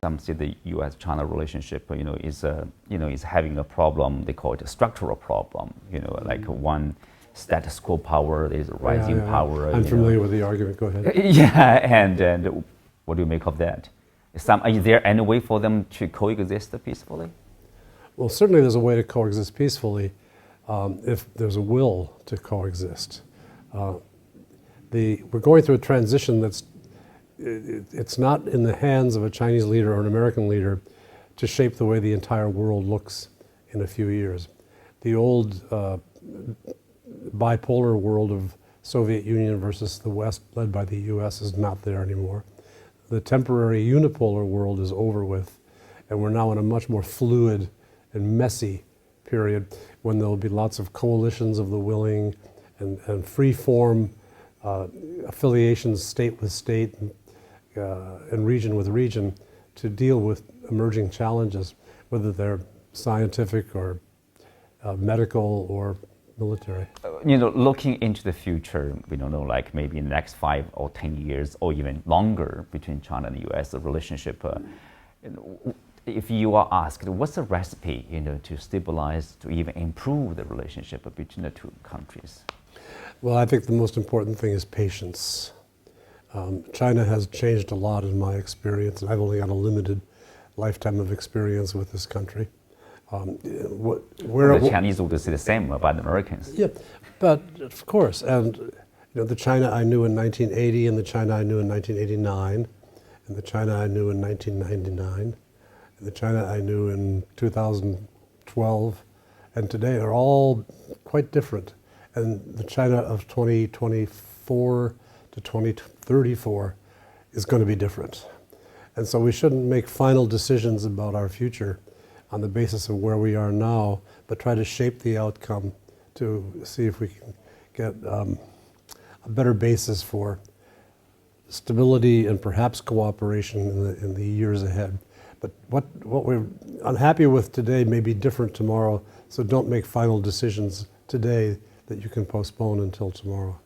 Some say the U.S.-China relationship, is having a problem. They call it a structural problem. Like one status quo power is rising power. I'm familiar with the argument. Go ahead. Yeah, and what do you make of that? Is there any way for them to coexist peacefully? Well, certainly there's a way to coexist peacefully if there's a will to coexist. We're going through a transition it's not in the hands of a Chinese leader or an American leader to shape the way the entire world looks in a few years. The old bipolar world of Soviet Union versus the West led by the US is not there anymore. The temporary unipolar world is over with, and we're now in a much more fluid and messy period when there'll be lots of coalitions of the willing and free-form affiliations, state with state and region with region, to deal with emerging challenges, whether they're scientific or medical or military. Looking into the future, we don't know, like maybe in the next 5 or 10 years or even longer between China and the US, the relationship, if you are asked, what's the recipe, to stabilize, to even improve the relationship between the two countries? Well, I think the most important thing is patience. China has changed a lot in my experience, and I've only got a limited lifetime of experience with this country. The Chinese would say the same about the Americans. Yeah, but of course, and the China I knew in 1980 and the China I knew in 1989, and the China I knew in 1999, and the China I knew in 2012, and today are all quite different. And the China of 2024 to 2034 is going to be different. And so we shouldn't make final decisions about our future on the basis of where we are now, but try to shape the outcome to see if we can get a better basis for stability and perhaps cooperation in the years ahead. But what we're unhappy with today may be different tomorrow, so don't make final decisions today that you can postpone until tomorrow.